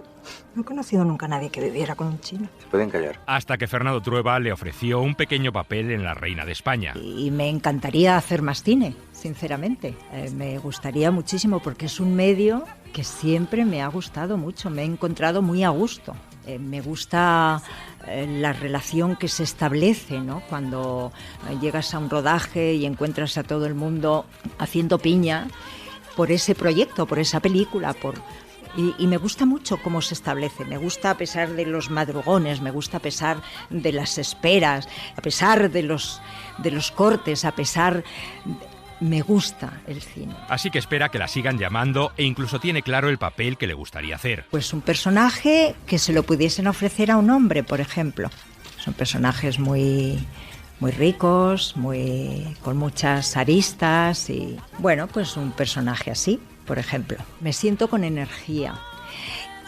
no he conocido nunca a nadie que viviera con un chino. Se pueden callar. Hasta que Fernando Trueba le ofreció un pequeño papel en La Reina de España. Y me encantaría hacer más cine, sinceramente. Me gustaría muchísimo porque es un medio que siempre me ha gustado mucho, me he encontrado muy a gusto. Me gusta la relación que se establece, ¿no? Cuando llegas a un rodaje y encuentras a todo el mundo haciendo piña por ese proyecto, por esa película, y me gusta mucho cómo se establece. Me gusta a pesar de los madrugones, me gusta a pesar de las esperas, a pesar de los cortes, a pesar... Me gusta el cine. Así que espera que la sigan llamando e incluso tiene claro el papel que le gustaría hacer. Pues un personaje que se lo pudiesen ofrecer a un hombre, por ejemplo. Son personajes muy ricos, con muchas aristas y... Bueno, pues un personaje así, por ejemplo. Me siento con energía.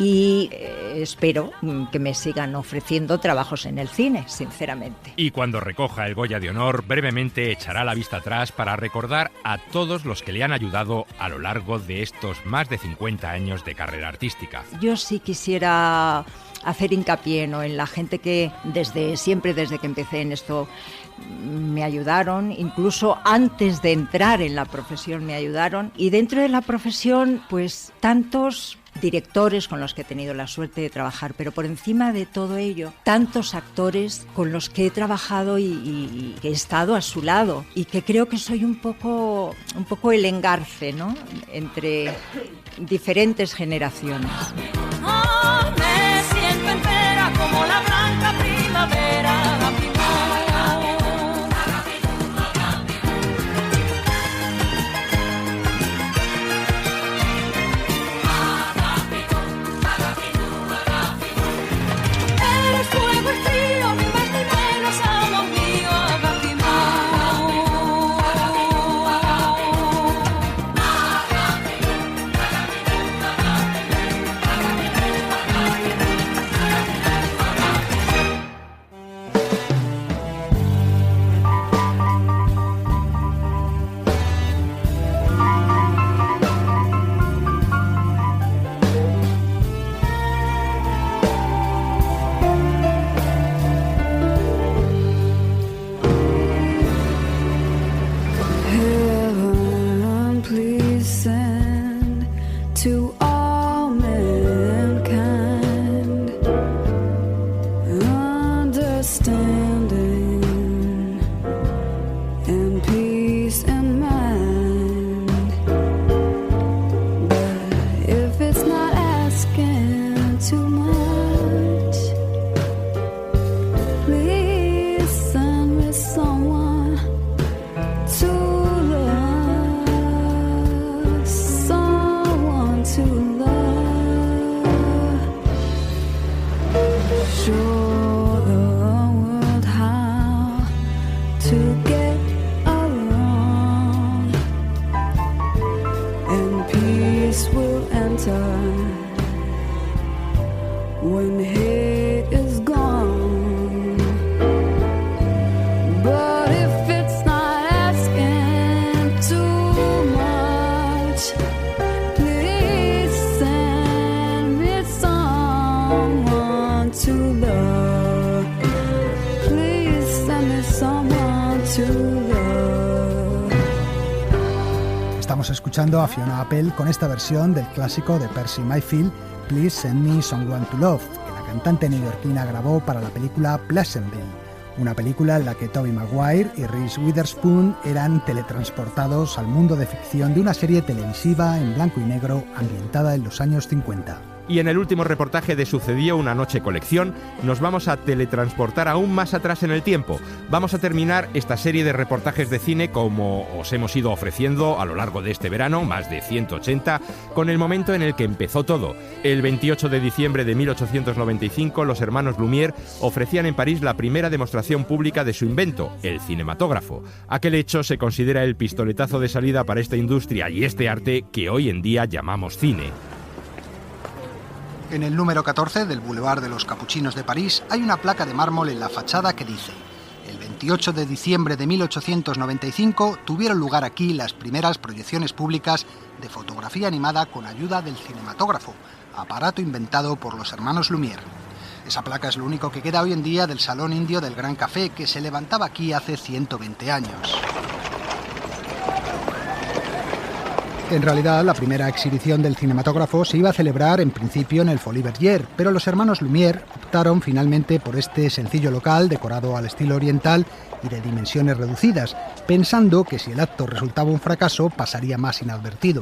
Y espero que me sigan ofreciendo trabajos en el cine, sinceramente. Y cuando recoja el Goya de Honor, brevemente echará la vista atrás para recordar a todos los que le han ayudado a lo largo de estos más de 50 años de carrera artística. Yo sí quisiera hacer hincapié, ¿no?, en la gente que desde que empecé en esto me ayudaron, incluso antes de entrar en la profesión me ayudaron, y dentro de la profesión pues tantos directores con los que he tenido la suerte de trabajar, pero por encima de todo ello, tantos actores con los que he trabajado y que he estado a su lado, y que creo que soy un poco el engarce, ¿no?, entre diferentes generaciones. Oh, me siento entera como la blanca primavera. Estamos escuchando a Fiona Apple con esta versión del clásico de Percy Mayfield, Please Send Me Someone to Love, que la cantante neoyorquina grabó para la película Pleasantville, una película en la que Tobey Maguire y Reese Witherspoon eran teletransportados al mundo de ficción de una serie televisiva en blanco y negro ambientada en los años 50. Y en el último reportaje de Sucedió una noche colección, nos vamos a teletransportar aún más atrás en el tiempo. Vamos a terminar esta serie de reportajes de cine como os hemos ido ofreciendo a lo largo de este verano, más de 180, con el momento en el que empezó todo. El 28 de diciembre de 1895, los hermanos Lumière ofrecían en París la primera demostración pública de su invento, el cinematógrafo. Aquel hecho se considera el pistoletazo de salida para esta industria y este arte que hoy en día llamamos cine. En el número 14 del Boulevard de los Capuchinos de París hay una placa de mármol en la fachada que dice: el 28 de diciembre de 1895 tuvieron lugar aquí las primeras proyecciones públicas de fotografía animada con ayuda del cinematógrafo, aparato inventado por los hermanos Lumière. Esa placa es lo único que queda hoy en día del Salón Indio del Gran Café, que se levantaba aquí hace 120 años. En realidad, la primera exhibición del cinematógrafo se iba a celebrar en principio en el Folies Bergère, pero los hermanos Lumière optaron finalmente por este sencillo local decorado al estilo oriental y de dimensiones reducidas, pensando que si el acto resultaba un fracaso pasaría más inadvertido.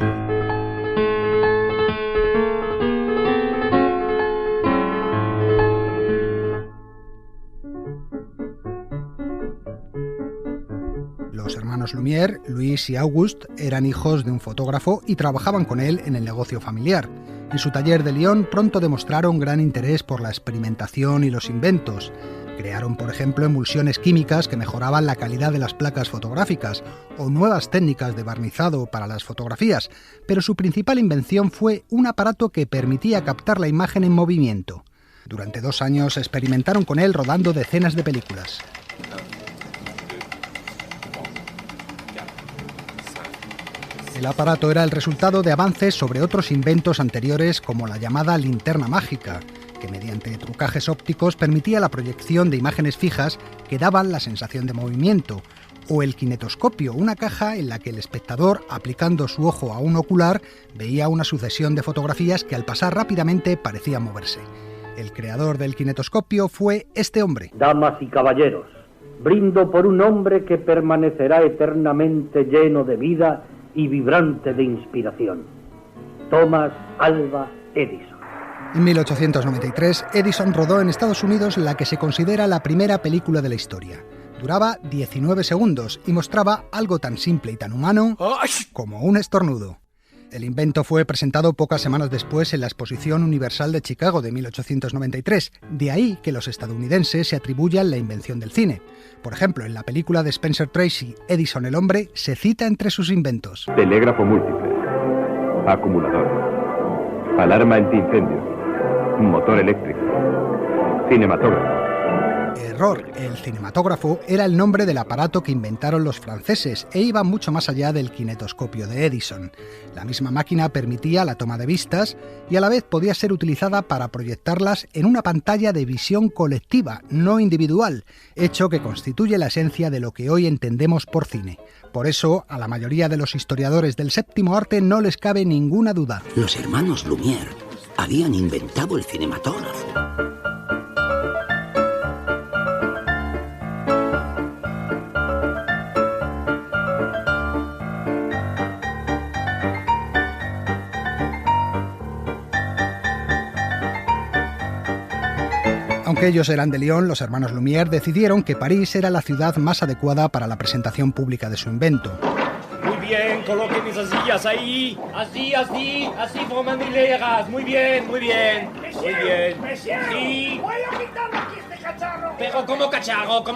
Los hermanos Lumière, Louis y Auguste, eran hijos de un fotógrafo y trabajaban con él en el negocio familiar. En su taller de Lyon pronto demostraron gran interés por la experimentación y los inventos. Crearon, por ejemplo, emulsiones químicas que mejoraban la calidad de las placas fotográficas o nuevas técnicas de barnizado para las fotografías, pero su principal invención fue un aparato que permitía captar la imagen en movimiento. Durante 2 años experimentaron con él rodando decenas de películas. El aparato era el resultado de avances sobre otros inventos anteriores, como la llamada linterna mágica, que mediante trucajes ópticos permitía la proyección de imágenes fijas que daban la sensación de movimiento, o el kinetoscopio, una caja en la que el espectador, aplicando su ojo a un ocular, veía una sucesión de fotografías que al pasar rápidamente parecían moverse. El creador del kinetoscopio fue este hombre. Damas y caballeros, brindo por un hombre que permanecerá eternamente lleno de vida y vibrante de inspiración. Thomas Alva Edison. En 1893, Edison rodó en Estados Unidos la que se considera la primera película de la historia. Duraba 19 segundos y mostraba algo tan simple y tan humano como un estornudo. El invento fue presentado pocas semanas después en la Exposición Universal de Chicago de 1893, de ahí que los estadounidenses se atribuyan la invención del cine. Por ejemplo, en la película de Spencer Tracy, Edison el hombre, se cita entre sus inventos: telégrafo múltiple, acumulador, alarma antiincendio, motor eléctrico, cinematógrafo. Error, el cinematógrafo era el nombre del aparato que inventaron los franceses e iba mucho más allá del kinetoscopio de Edison. La misma máquina permitía la toma de vistas y a la vez podía ser utilizada para proyectarlas en una pantalla de visión colectiva, no individual, hecho que constituye la esencia de lo que hoy entendemos por cine. Por eso, a la mayoría de los historiadores del séptimo arte no les cabe ninguna duda. Los hermanos Lumière habían inventado el cinematógrafo. Aunque ellos eran de Lyon, los hermanos Lumière decidieron que París era la ciudad más adecuada para la presentación pública de su invento. Muy bien, coloquen esas sillas ahí. Así forman hileras. Muy bien, muy bien. Muy bien. Sí. Pero ¿cómo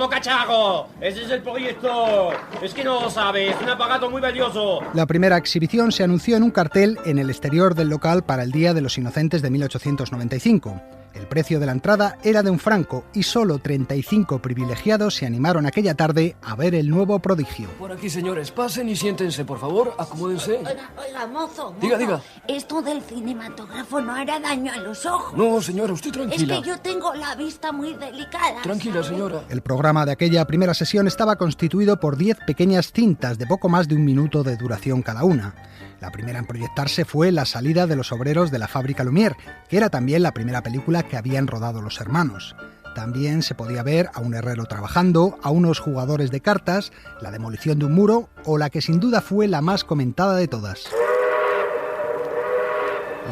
cacharro? Ese es el proyector. Es que no lo sabes, un aparato muy valioso. La primera exhibición se anunció en un cartel en el exterior del local para el Día de los Inocentes de 1895. El precio de la entrada era de £1 y solo 35 privilegiados se animaron aquella tarde a ver el nuevo prodigio. Por aquí, señores, pasen y siéntense, por favor, acomódense. Oiga, mozo. Diga. Esto del cinematógrafo no hará daño a los ojos. No, señora, usted tranquila. Es que yo tengo la vista muy delicada. Tranquila, señora. El programa de aquella primera sesión estaba constituido por 10 pequeñas cintas de poco más de 1 minuto de duración cada una. La primera en proyectarse fue La salida de los obreros de la fábrica Lumière, que era también la primera película que habían rodado los hermanos. También se podía ver a un herrero trabajando, a unos jugadores de cartas, la demolición de un muro o la que sin duda fue la más comentada de todas.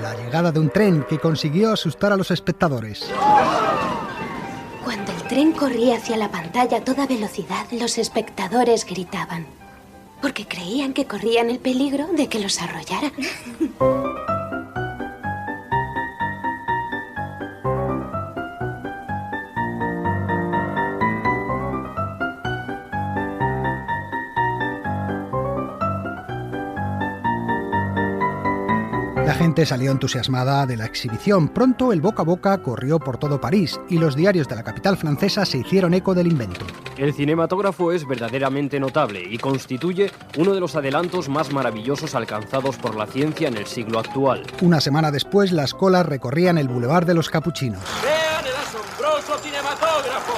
la llegada de un tren que consiguió asustar a los espectadores. Cuando el tren corría hacia la pantalla a toda velocidad, los espectadores gritaban, porque creían que corrían el peligro de que los arrollara. La gente salió entusiasmada de la exhibición. Pronto el boca a boca corrió por todo París y los diarios de la capital francesa se hicieron eco del invento. El cinematógrafo es verdaderamente notable y constituye uno de los adelantos más maravillosos alcanzados por la ciencia en el siglo actual. Una semana después, las colas recorrían el Boulevard de los Capuchinos. ¡Vean el asombroso cinematógrafo!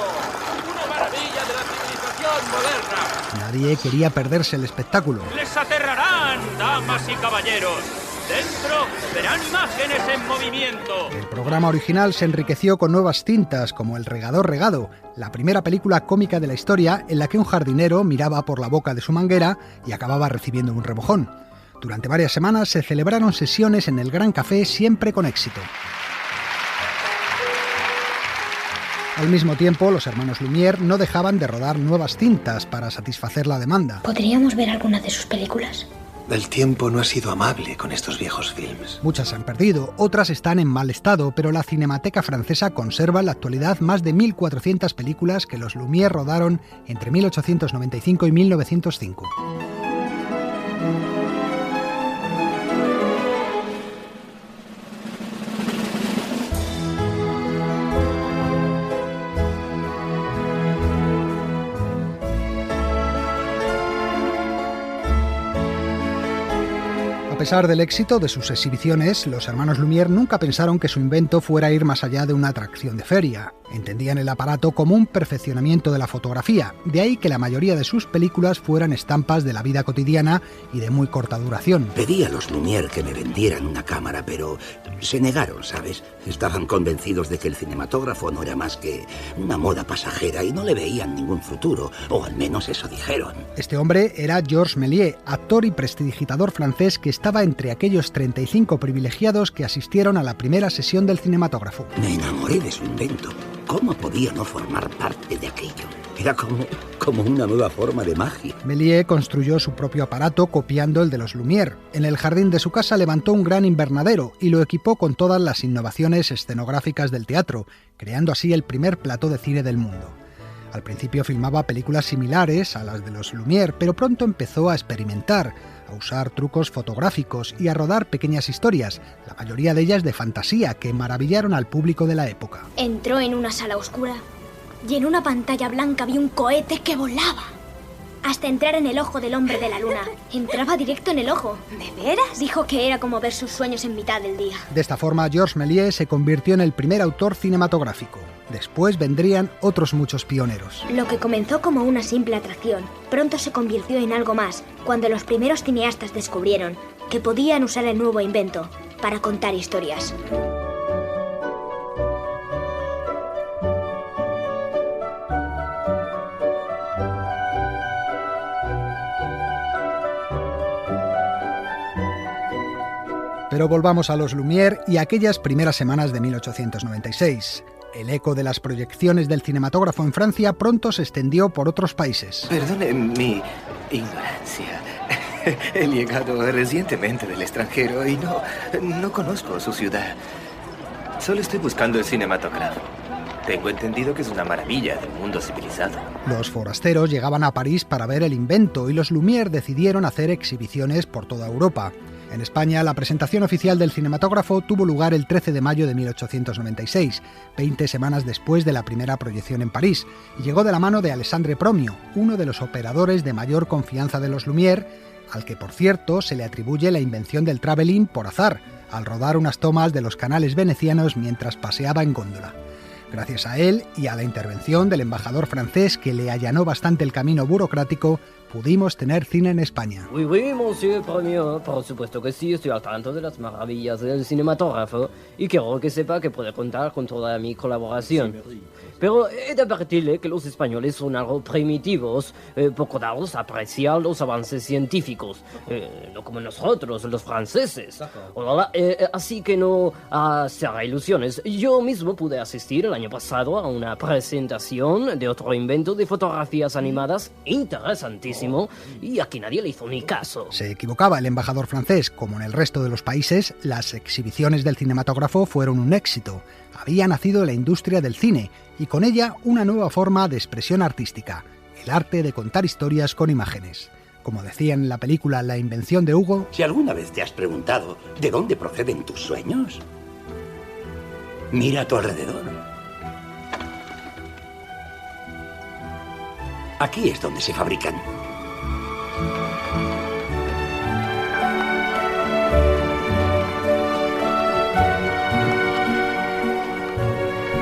¡Una maravilla de la civilización moderna! Nadie quería perderse el espectáculo. ¡Les aterrarán, damas y caballeros! Dentro verán imágenes en movimiento. El programa original se enriqueció con nuevas cintas, como El regador regado, la primera película cómica de la historia en la que un jardinero miraba por la boca de su manguera y acababa recibiendo un remojón. Durante varias semanas se celebraron sesiones en el Gran Café, siempre con éxito. Al mismo tiempo, los hermanos Lumière no dejaban de rodar nuevas cintas para satisfacer la demanda. ¿Podríamos ver alguna de sus películas? El tiempo no ha sido amable con estos viejos films. Muchas se han perdido, otras están en mal estado, pero la Cinemateca francesa conserva en la actualidad más de 1.400 películas que los Lumière rodaron entre 1895 y 1905. A pesar del éxito de sus exhibiciones, los hermanos Lumière nunca pensaron que su invento fuera a ir más allá de una atracción de feria. Entendían el aparato como un perfeccionamiento de la fotografía, de ahí que la mayoría de sus películas fueran estampas de la vida cotidiana y de muy corta duración. Pedí a los Lumière que me vendieran una cámara, pero se negaron, ¿sabes? Estaban convencidos de que el cinematógrafo no era más que una moda pasajera y no le veían ningún futuro, o al menos eso dijeron. Este hombre era Georges Méliès, actor y prestidigitador francés que estaba entre aquellos 35 privilegiados que asistieron a la primera sesión del cinematógrafo. Me enamoré de su invento. ¿Cómo podía no formar parte de aquello? Era como una nueva forma de magia. Méliès construyó su propio aparato copiando el de los Lumière. En el jardín de su casa levantó un gran invernadero y lo equipó con todas las innovaciones escenográficas del teatro, creando así el primer plató de cine del mundo. Al principio filmaba películas similares a las de los Lumière, pero pronto empezó a experimentar, a usar trucos fotográficos y a rodar pequeñas historias, la mayoría de ellas de fantasía, que maravillaron al público de la época. Entró en una sala oscura y en una pantalla blanca vi un cohete que volaba. Hasta entrar en el ojo del hombre de la luna. Entraba directo en el ojo. ¿De veras? Dijo que era como ver sus sueños en mitad del día. De esta forma, Georges Méliès se convirtió en el primer autor cinematográfico. Después vendrían otros muchos pioneros. Lo que comenzó como una simple atracción, pronto se convirtió en algo más, cuando los primeros cineastas descubrieron que podían usar el nuevo invento para contar historias. Pero volvamos a los Lumière y a aquellas primeras semanas de 1896. El eco de las proyecciones del cinematógrafo en Francia pronto se extendió por otros países. Perdone mi ignorancia. He llegado recientemente del extranjero y no conozco su ciudad. Solo estoy buscando el cinematógrafo. Tengo entendido que es una maravilla del mundo civilizado. Los forasteros llegaban a París para ver el invento y los Lumière decidieron hacer exhibiciones por toda Europa. En España, la presentación oficial del cinematógrafo tuvo lugar el 13 de mayo de 1896, 20 semanas después de la primera proyección en París, y llegó de la mano de Alessandre Promio, uno de los operadores de mayor confianza de los Lumière, al que, por cierto, se le atribuye la invención del travelling por azar, al rodar unas tomas de los canales venecianos mientras paseaba en góndola. Gracias a él y a la intervención del embajador francés, que le allanó bastante el camino burocrático, pudimos tener cine en España. Oui, monsieur premier, por supuesto que sí, estoy al tanto de las maravillas del cinematógrafo y quiero que sepa que puede contar con toda mi colaboración. Pero he de advertirle que los españoles son algo primitivos, poco dados a apreciar los avances científicos, no como nosotros, los franceses. Así que no se haga ilusiones. Yo mismo pude asistir el año pasado a una presentación de otro invento de fotografías animadas interesantísimo y aquí nadie le hizo ni caso. Se equivocaba el embajador francés. Como en el resto de los países, las exhibiciones del cinematógrafo fueron un éxito. Había nacido la industria del cine y con ella una nueva forma de expresión artística, el arte de contar historias con imágenes. Como decía en la película La invención de Hugo... Si alguna vez te has preguntado de dónde proceden tus sueños, mira a tu alrededor. Aquí es donde se fabrican.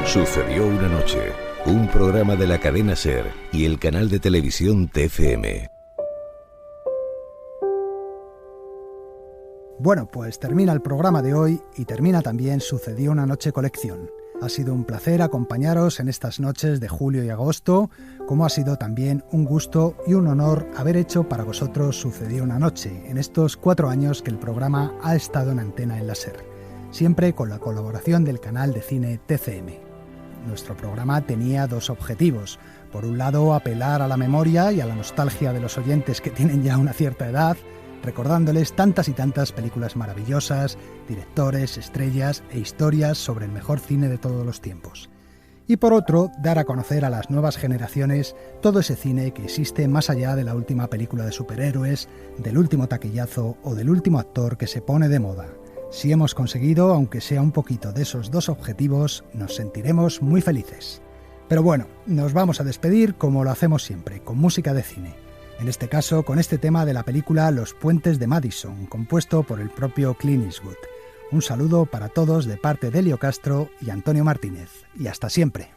Sucedió una noche, un programa de la cadena SER y el canal de televisión TFM. Bueno, pues termina el programa de hoy y termina también Sucedió una noche colección. Ha sido un placer acompañaros en estas noches de julio y agosto, como ha sido también un gusto y un honor haber hecho para vosotros Sucedió una noche en estos 4 años que el programa ha estado en antena en la SER, siempre con la colaboración del canal de cine TCM. Nuestro programa tenía 2 objetivos. Por un lado, apelar a la memoria y a la nostalgia de los oyentes que tienen ya una cierta edad, recordándoles tantas y tantas películas maravillosas, directores, estrellas e historias sobre el mejor cine de todos los tiempos. Y por otro, dar a conocer a las nuevas generaciones todo ese cine que existe más allá de la última película de superhéroes, del último taquillazo o del último actor que se pone de moda. Si hemos conseguido, aunque sea un poquito de esos 2 objetivos, nos sentiremos muy felices. Pero bueno, nos vamos a despedir como lo hacemos siempre, con música de cine. En este caso, con este tema de la película Los puentes de Madison, compuesto por el propio Clint Eastwood. Un saludo para todos de parte de Elio Castro y Antonio Martínez. Y hasta siempre.